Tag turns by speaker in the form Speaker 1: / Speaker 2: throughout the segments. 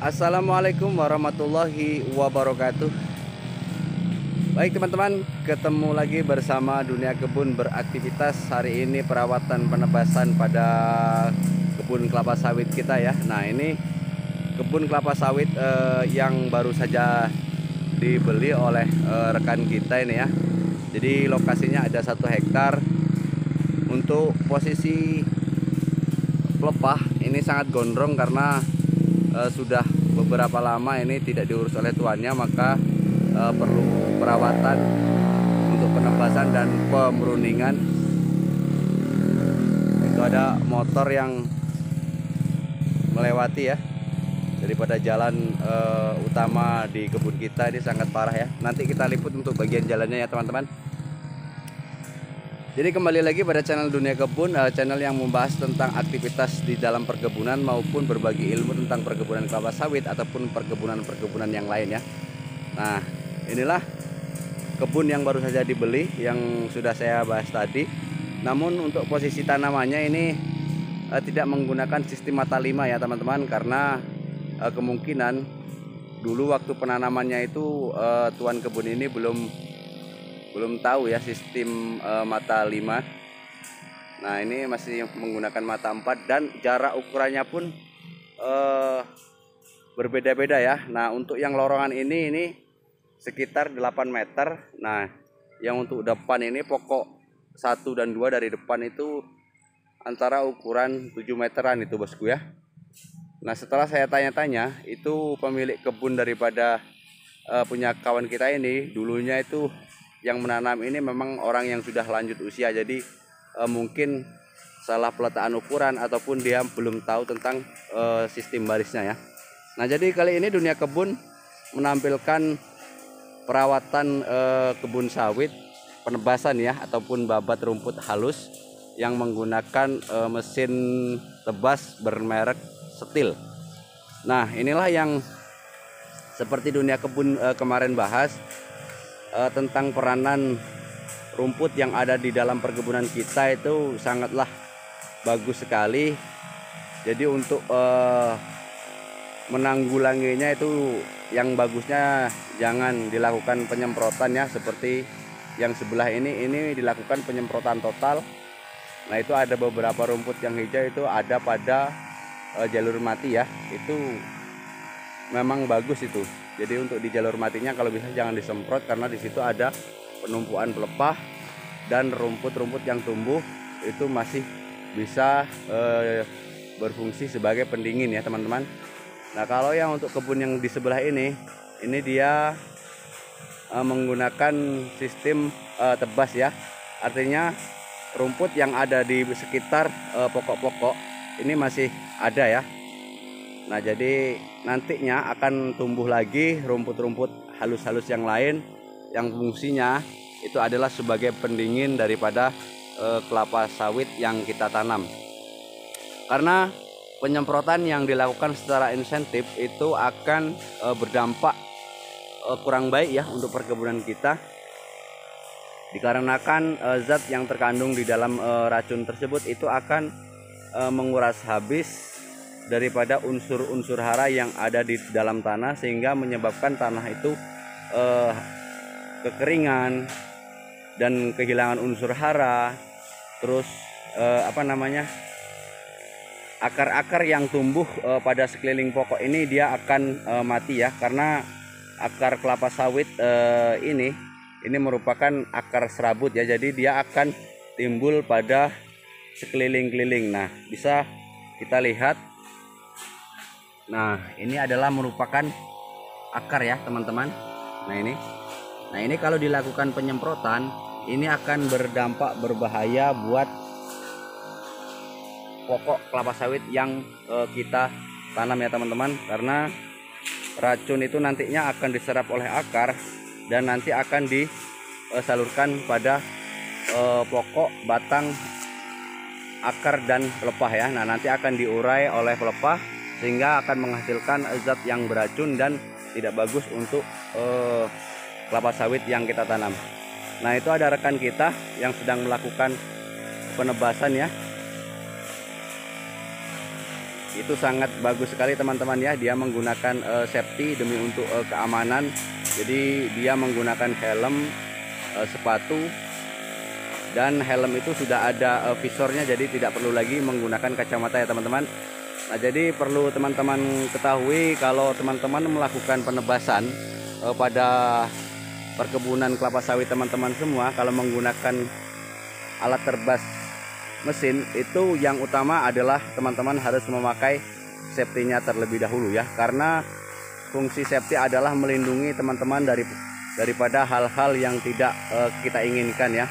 Speaker 1: Assalamualaikum warahmatullahi wabarakatuh. Baik teman-teman, ketemu lagi bersama Dunia Kebun beraktivitas. Hari ini perawatan penebasan pada kebun kelapa sawit kita ya. Nah ini kebun kelapa sawit yang baru saja dibeli oleh rekan kita ini ya. Jadi lokasinya ada 1 hektar. Untuk posisi pelepah ini sangat gondrong karena sudah beberapa lama ini tidak diurus oleh tuannya, maka perlu perawatan untuk penebasan dan pemruningan. Itu ada motor yang melewati ya daripada jalan utama di kebun kita. Ini sangat parah ya, nanti kita liput untuk bagian jalannya ya teman-teman. Jadi kembali lagi pada channel Dunia Kebun, channel yang membahas tentang aktivitas di dalam perkebunan maupun berbagi ilmu tentang perkebunan kelapa sawit ataupun perkebunan-perkebunan yang lain ya. Nah, inilah kebun yang baru saja dibeli yang sudah saya bahas tadi. Namun untuk posisi tanamannya ini tidak menggunakan sistem mata 5 ya teman-teman, karena kemungkinan dulu waktu penanamannya itu tuan kebun ini belum tahu ya sistem mata 5. Nah ini masih menggunakan mata 4 dan jarak ukurannya pun berbeda-beda ya. Nah untuk yang lorongan ini sekitar 8 meter. Nah yang untuk depan ini pokok 1 dan 2 dari depan itu antara ukuran 7 meteran itu bosku ya. Nah setelah saya tanya-tanya, itu pemilik kebun daripada punya kawan kita ini dulunya itu yang menanam ini memang orang yang sudah lanjut usia. Jadi mungkin salah peletaan ukuran ataupun dia belum tahu tentang sistem barisnya ya. Nah jadi kali ini Dunia Kebun menampilkan perawatan kebun sawit penebasan ya, ataupun babat rumput halus yang menggunakan mesin tebas bermerek Steel. Nah inilah yang seperti Dunia Kebun kemarin bahas tentang peranan rumput yang ada di dalam perkebunan kita itu sangatlah bagus sekali. Jadi untuk menanggulanginya itu yang bagusnya jangan dilakukan penyemprotan ya, seperti yang sebelah ini dilakukan penyemprotan total. Nah itu ada beberapa rumput yang hijau itu ada pada jalur mati ya, itu memang bagus itu. Jadi untuk di jalur matinya kalau bisa jangan disemprot, karena di situ ada penumpuan pelepah dan rumput-rumput yang tumbuh itu masih bisa berfungsi sebagai pendingin ya teman-teman. Nah kalau yang untuk kebun yang di sebelah ini dia menggunakan sistem tebas ya, artinya rumput yang ada di sekitar pokok-pokok ini masih ada ya. Nah jadi nantinya akan tumbuh lagi rumput-rumput halus-halus yang lain yang fungsinya itu adalah sebagai pendingin daripada kelapa sawit yang kita tanam. Karena penyemprotan yang dilakukan secara insentif itu akan berdampak kurang baik ya untuk perkebunan kita, dikarenakan zat yang terkandung di dalam racun tersebut itu akan menguras habis daripada unsur-unsur hara yang ada di dalam tanah, sehingga menyebabkan tanah itu kekeringan dan kehilangan unsur hara. Terus akar-akar yang tumbuh pada sekeliling pokok ini dia akan mati ya, karena akar kelapa sawit ini merupakan akar serabut ya, jadi dia akan timbul pada sekeliling-keliling. Nah bisa kita lihat. Nah ini adalah merupakan akar ya teman-teman. Nah ini kalau dilakukan penyemprotan ini akan berdampak berbahaya buat pokok kelapa sawit yang kita tanam ya teman-teman, karena racun itu nantinya akan diserap oleh akar dan nanti akan disalurkan pada pokok, batang, akar dan pelepah ya. Nah nanti akan diurai oleh pelepah sehingga akan menghasilkan zat yang beracun dan tidak bagus untuk kelapa sawit yang kita tanam. Nah itu ada rekan kita yang sedang melakukan penebasan ya. itu sangat bagus sekali teman-teman ya. Dia menggunakan safety demi untuk keamanan. Jadi dia menggunakan helm, sepatu, dan helm itu sudah ada visornya, jadi tidak perlu lagi menggunakan kacamata ya teman-teman. Nah, jadi perlu teman-teman ketahui kalau teman-teman melakukan penebasan pada perkebunan kelapa sawit teman-teman semua, kalau menggunakan alat terbas mesin itu yang utama adalah teman-teman harus memakai safety-nya terlebih dahulu ya, karena fungsi safety adalah melindungi teman-teman daripada hal-hal yang tidak kita inginkan ya,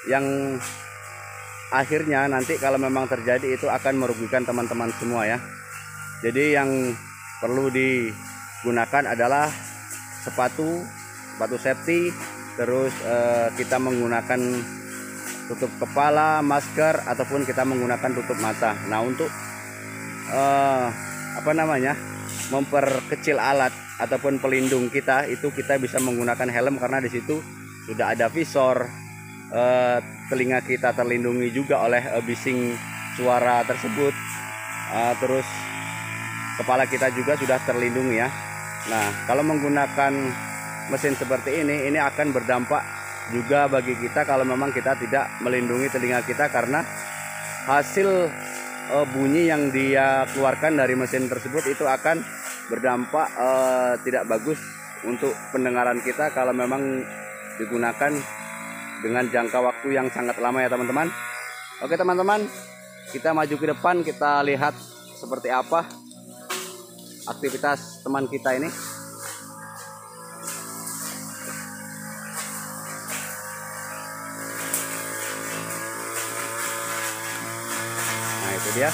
Speaker 1: yang akhirnya nanti kalau memang terjadi itu akan merugikan teman-teman semua ya. Jadi yang perlu digunakan adalah sepatu safety, terus kita menggunakan tutup kepala, masker, ataupun kita menggunakan tutup mata. Nah, untuk memperkecil alat ataupun pelindung kita, itu kita bisa menggunakan helm karena di situ sudah ada visor. Telinga kita terlindungi juga oleh bising suara tersebut, terus kepala kita juga sudah terlindungi ya. Nah, kalau menggunakan mesin seperti ini akan berdampak juga bagi kita kalau memang kita tidak melindungi telinga kita, karena hasil bunyi yang dia keluarkan dari mesin tersebut itu akan berdampak tidak bagus untuk pendengaran kita kalau memang digunakan dengan jangka waktu yang sangat lama ya teman-teman. Oke teman-teman, kita maju ke depan, kita lihat seperti apa aktivitas teman kita ini. Nah, itu dia.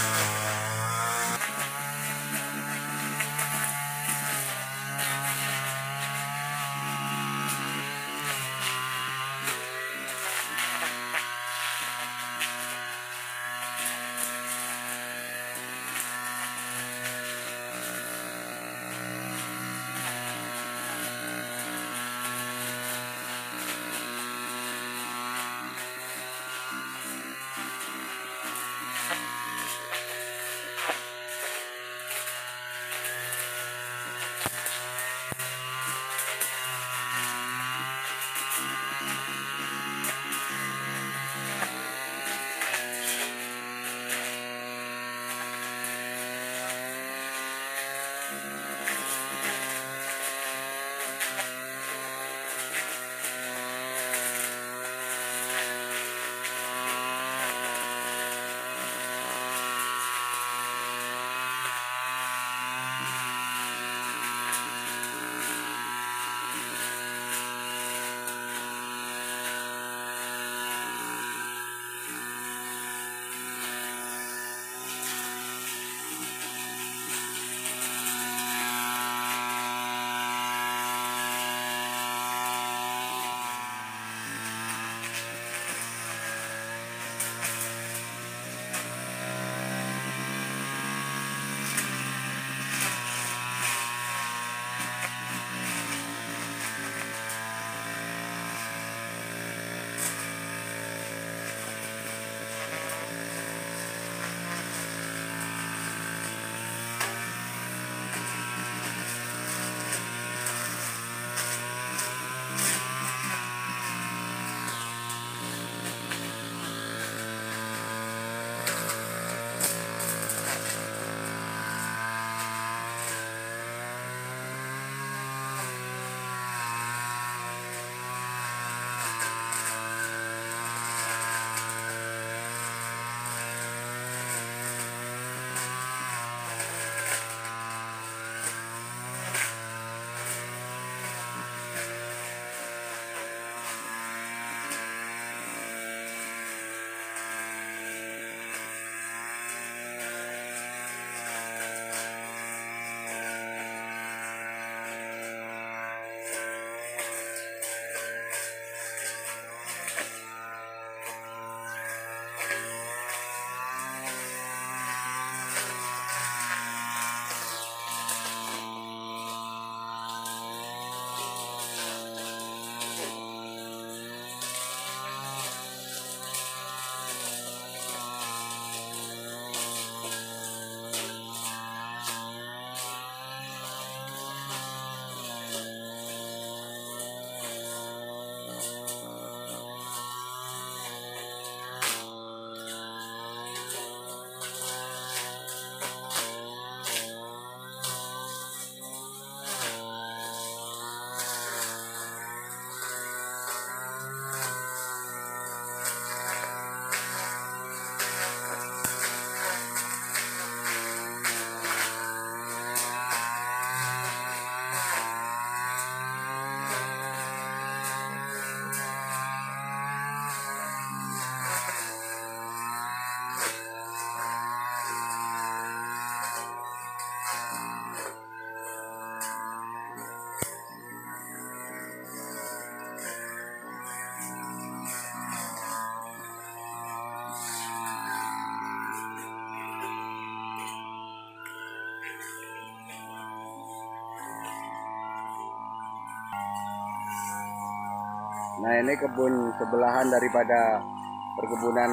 Speaker 1: Nah, ini kebun sebelahan daripada perkebunan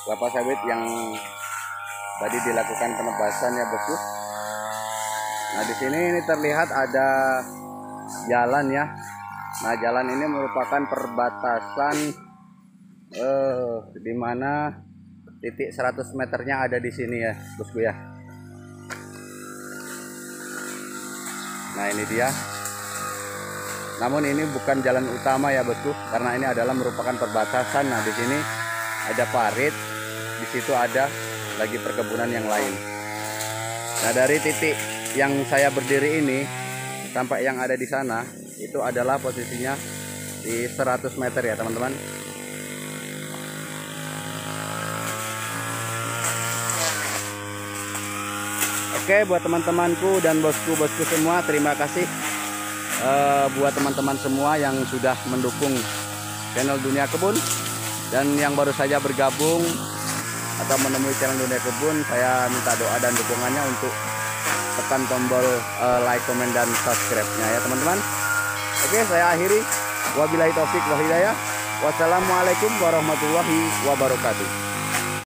Speaker 1: kelapa sawit yang tadi dilakukan penebasan ya bosku. Nah, di sini ini terlihat ada jalan ya. Nah, jalan ini merupakan perbatasan di mana titik 100 meternya ada di sini ya bosku ya. Nah, ini dia. Namun ini bukan jalan utama ya bosku, karena ini adalah merupakan perbatasan. Nah, di sini ada parit, di situ ada lagi perkebunan yang lain. Nah, dari titik yang saya berdiri ini sampai yang ada di sana itu adalah posisinya di 100 meter ya teman-teman. Oke, buat teman-temanku dan bosku-bosku semua, terima kasih buat teman-teman semua yang sudah mendukung channel Dunia Kebun, dan yang baru saja bergabung atau menemui channel Dunia Kebun, saya minta doa dan dukungannya untuk tekan tombol like, komen, dan subscribe-nya ya teman-teman. Oke, saya akhiri. Wabillahi taufik wa hidayah. Wassalamualaikum warahmatullahi wabarakatuh.